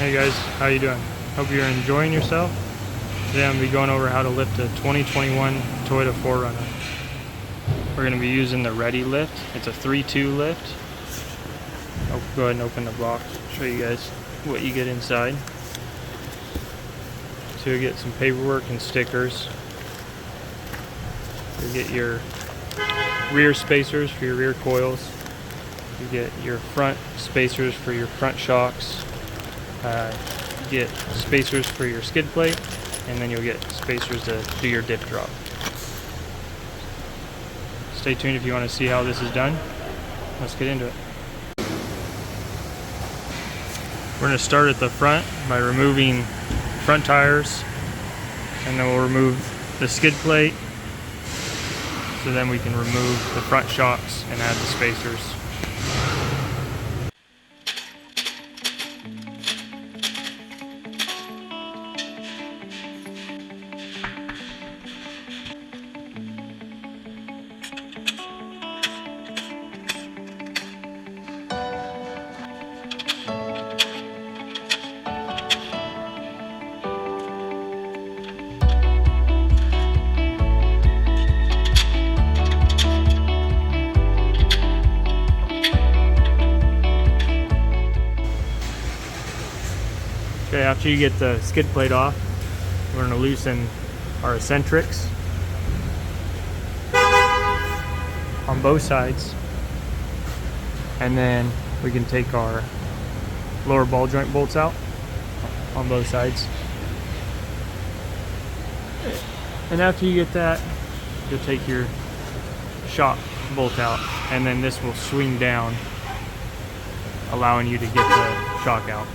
Hey guys, how you doing? Hope you're enjoying yourself. Today I'm going to be going over how to lift a 2021 Toyota 4runner. We're going to be using the Readylift. It's a 3-2 lift. I'll go ahead and open the box, show you guys what you get inside. So you get some paperwork and stickers. You get your rear spacers for your rear coils. You get your front spacers for your front shocks. You get spacers for your skid plate, and then you'll get spacers to do your diff drop. Stay tuned if you want to see how this is done. Let's get into it. We're going to start at the front by removing front tires, and then we'll remove the skid plate, so then we can remove the front shocks and add the spacers. Okay, after you get the skid plate off, we're going to loosen our eccentrics on both sides, and then we can take our lower ball joint bolts out on both sides. And after you get that, you'll take your shock bolt out, and then this will swing down, allowing you to get the shock out.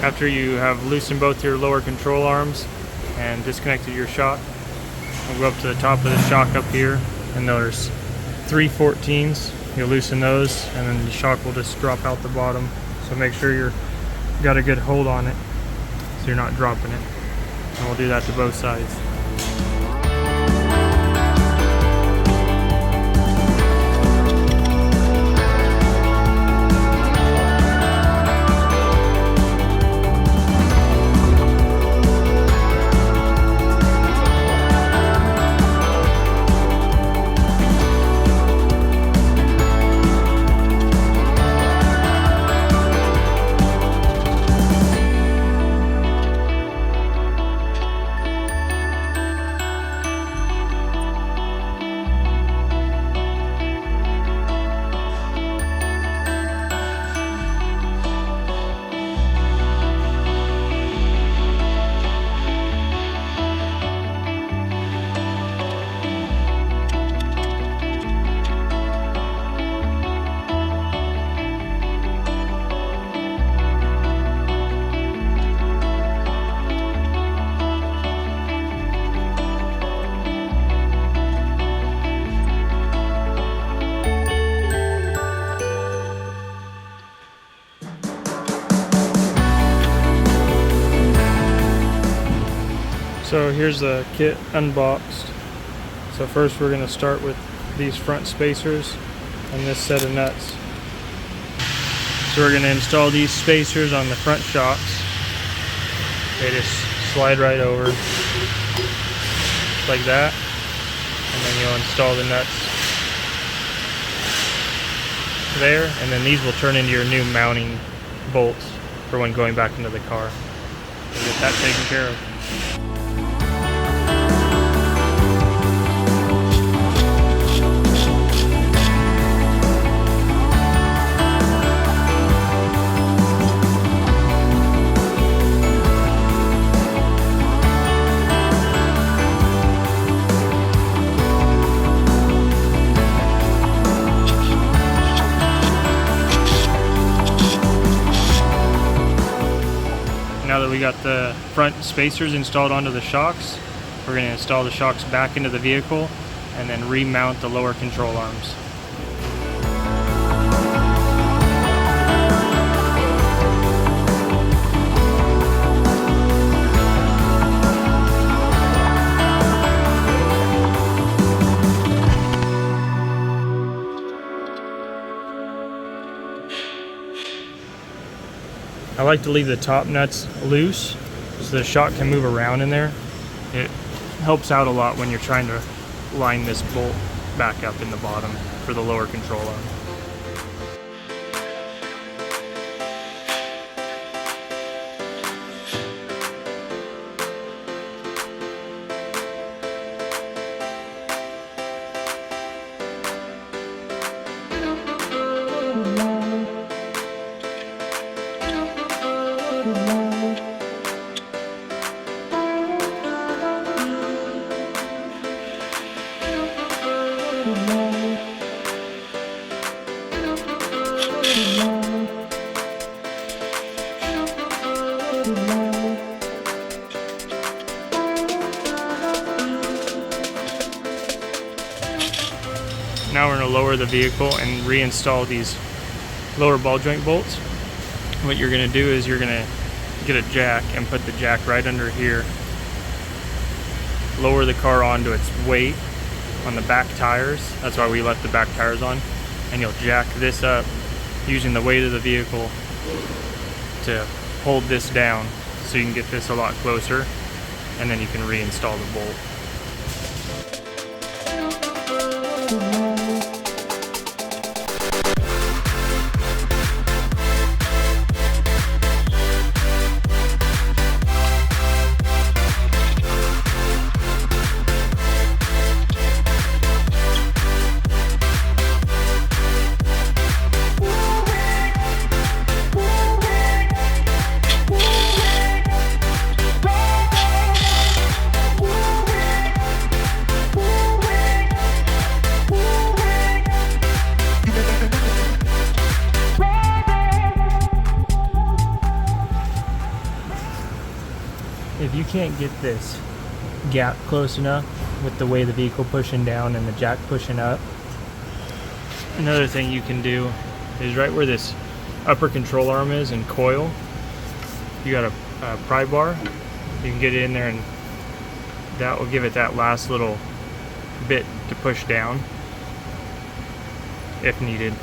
After you have loosened both your lower control arms and disconnected your shock, we'll go up to the top of the shock up here, and there's 3 14s. You'll loosen those, and then the shock will just drop out the bottom. So make sure you've got a good hold on it so you're not dropping it. And we'll do that to both sides. So here's the kit unboxed. So first we're going to start with these front spacers and this set of nuts. So we're going to install these spacers on the front shocks. They just slide right over like that, and then you'll install the nuts there, and then these will turn into your new mounting bolts for when going back into the car. So get that taken care of. Now that we got the front spacers installed onto the shocks, we're going to install the shocks back into the vehicle and then remount the lower control arms. I like to leave the top nuts loose so the shock can move around in there. It helps out a lot when you're trying to line this bolt back up in the bottom for the lower control arm. Now we're going to lower the vehicle and reinstall these lower ball joint bolts. What you're going to do is you're going to get a jack and put the jack right under here. Lower the car onto its weight on the back tires. That's why we left the back tires on. And you'll jack this up using the weight of the vehicle to hold this down so you can get this a lot closer, and then you can reinstall the bolt. If you can't get this gap close enough with the way the vehicle pushing down and the jack pushing up, another thing you can do is right where this upper control arm is and coil, you got a pry bar. You can get it in there and that will give it that last little bit to push down if needed.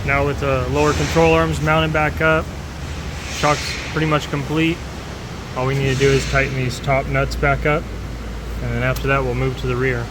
Now with the lower control arms mounted back up, shock's pretty much complete. All we need to do is tighten these top nuts back up, and then after that we'll move to the rear.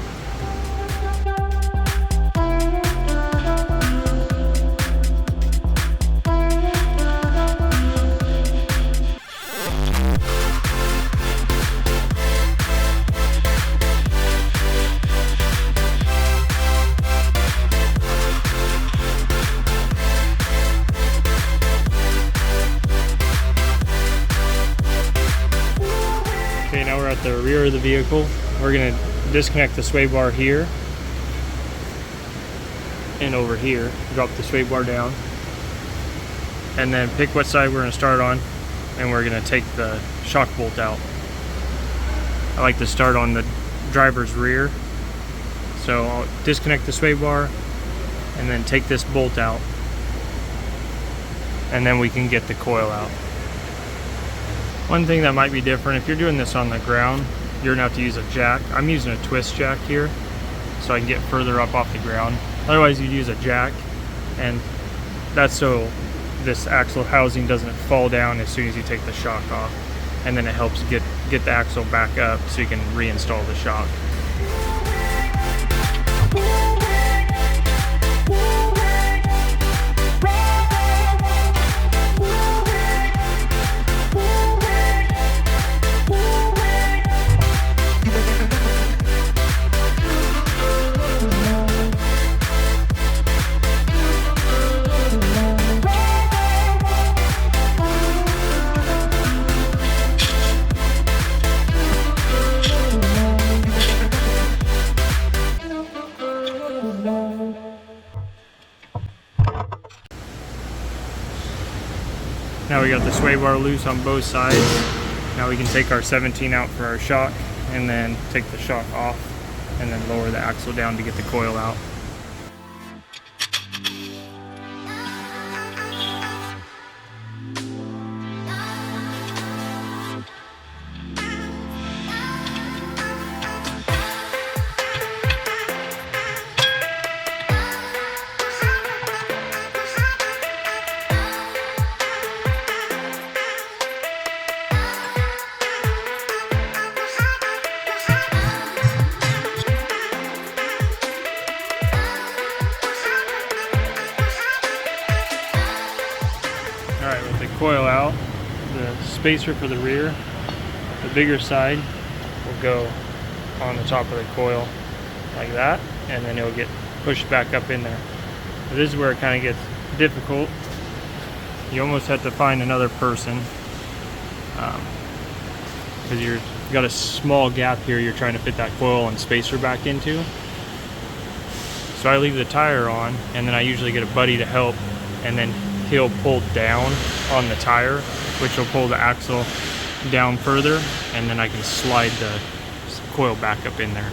Okay, now we're at the rear of the vehicle. We're going to disconnect the sway bar here and over here. Drop the sway bar down. And then pick what side we're going to start on, and we're going to take the shock bolt out. I like to start on the driver's rear. So I'll disconnect the sway bar and then take this bolt out. And then we can get the coil out. One thing that might be different, if you're doing this on the ground, you're gonna have to use a jack. I'm using a twist jack here, so I can get further up off the ground. Otherwise you'd use a jack, and that's so this axle housing doesn't fall down as soon as you take the shock off. And then it helps get the axle back up so you can reinstall the shock. Now we got the sway bar loose on both sides. Now we can take our 17 out for our shock and then take the shock off and then lower the axle down to get the coil out. Alright, with the coil out, the spacer for the rear, the bigger side, will go on the top of the coil like that, and then it'll get pushed back up in there. But this is where it kind of gets difficult. You almost have to find another person because you've got a small gap here you're trying to fit that coil and spacer back into. So I leave the tire on, and then I usually get a buddy to help, and then he'll pull down on the tire, which will pull the axle down further, and then I can slide the coil back up in there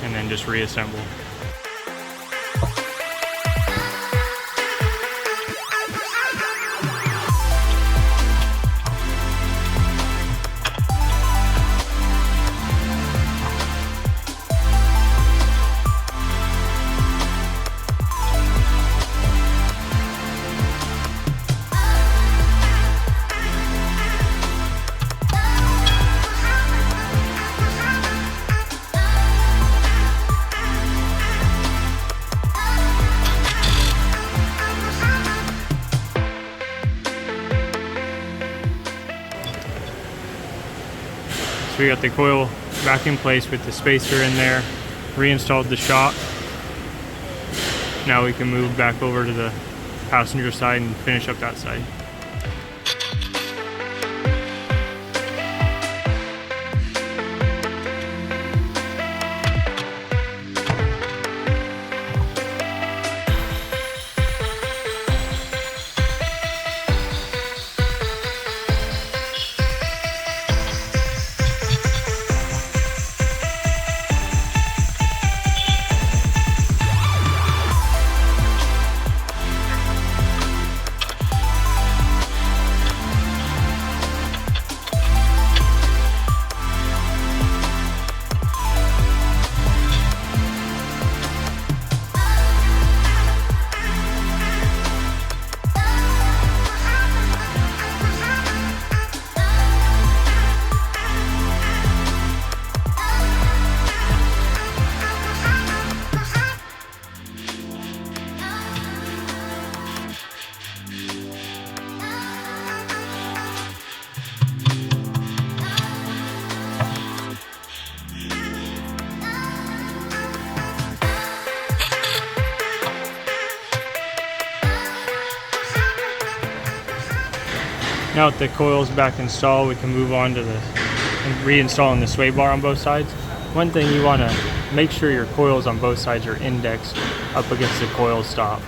and then just reassemble. So we got the coil back in place with the spacer in there, reinstalled the shock. Now we can move back over to the passenger side and finish up that side. Now with the coils back installed, we can move on to the reinstalling the sway bar on both sides. One thing you want to make sure your coils on both sides are indexed up against the coil stop.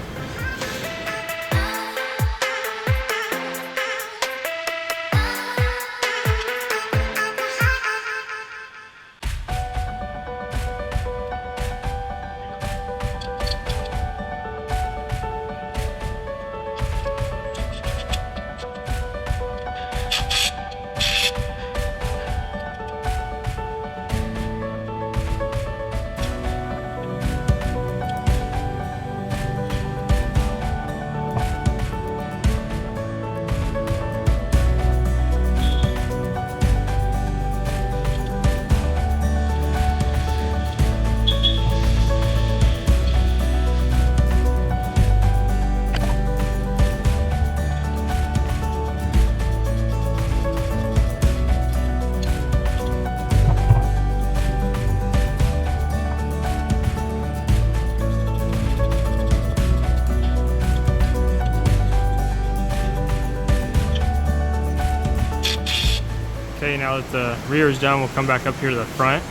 Okay, now that the rear is done, we'll come back up here to the front.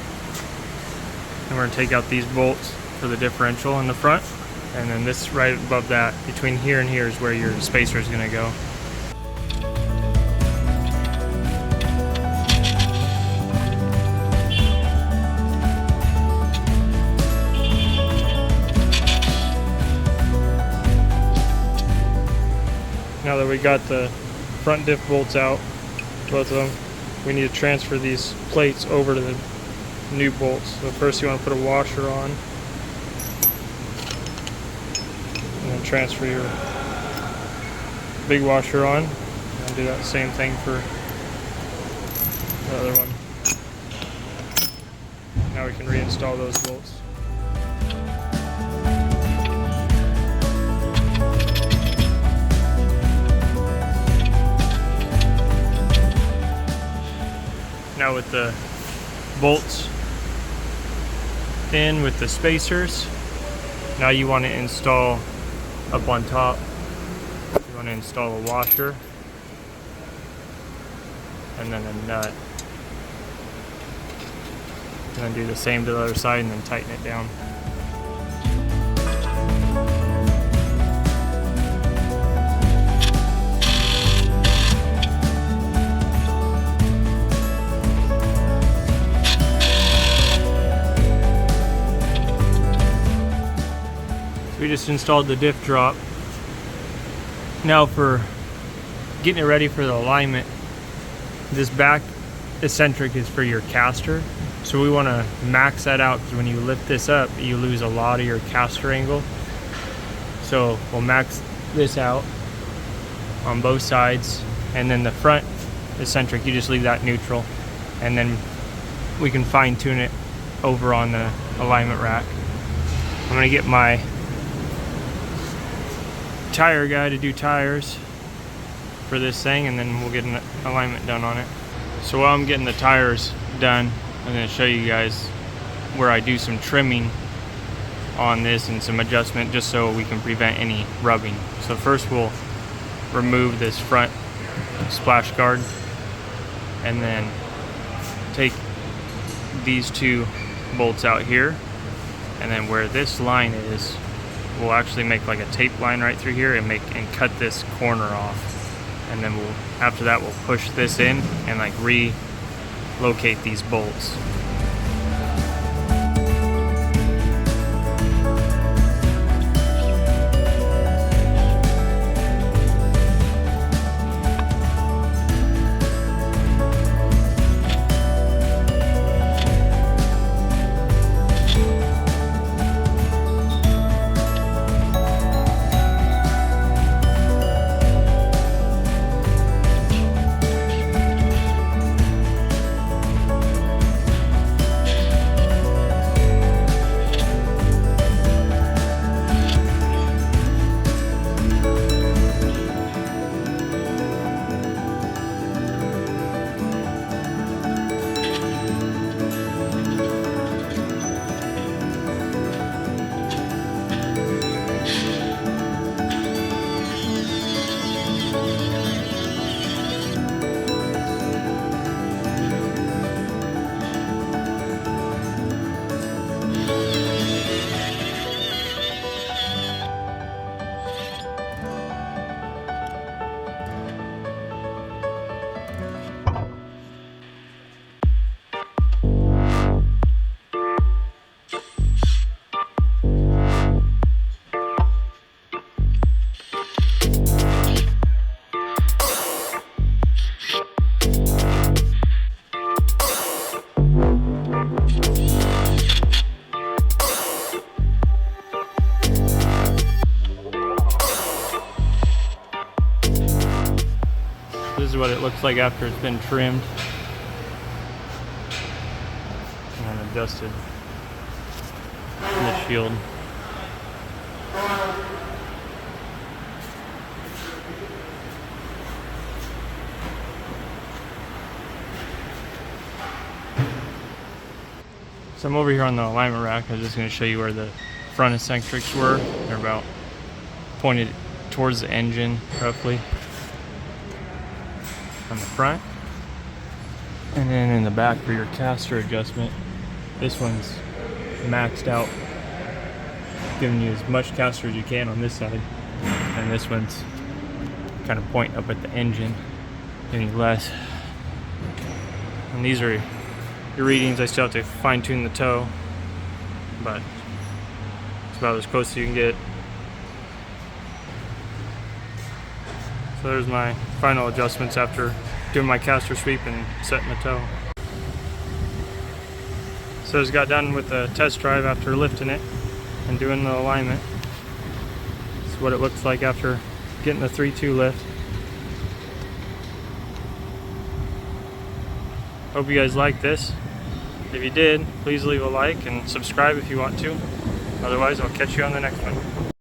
And we're gonna take out these bolts for the differential in the front. And then this right above that, between here and here is where your spacer is gonna go. Now that we got the front diff bolts out, both of them, we need to transfer these plates over to the new bolts. So first you want to put a washer on, and then transfer your big washer on, and do that same thing for the other one. Now we can reinstall those bolts. Now with the bolts in with the spacers, now you want to install up on top, you want to install a washer and then a nut. And then do the same to the other side and then tighten it down. We just installed the diff drop. Now for getting it ready for the alignment, this back eccentric is for your caster. So we want to max that out, because when you lift this up, you lose a lot of your caster angle. So we'll max this out on both sides, and then the front eccentric, you just leave that neutral, and then we can fine tune it over on the alignment rack. I'm going to get my tire guy to do tires for this thing, and then we'll get an alignment done on it. So while I'm getting the tires done, I'm going to show you guys where I do some trimming on this and some adjustment, just so we can prevent any rubbing. So first we'll remove this front splash guard, and then take these two bolts out here, and then where this line is, we'll actually make like a tape line right through here and cut this corner off. And then after that we'll push this in and like relocate these bolts. This is what it looks like after it's been trimmed and adjusted the shield. So I'm over here on the alignment rack. I'm just going to show you where the front eccentrics were. They're about pointed towards the engine roughly on the front, and then in the back for your caster adjustment, this one's maxed out, giving you as much caster as you can on this side, and this one's kind of pointing up at the engine, any less. And these are your readings. I still have to fine tune the toe, but it's about as close as you can get. So there's my final adjustments after doing my caster sweep and setting the toe. So I just got done with the test drive after lifting it and doing the alignment. This is what it looks like after getting the 3-2 lift. Hope you guys liked this. If you did, please leave a like and subscribe if you want to. Otherwise, I'll catch you on the next one.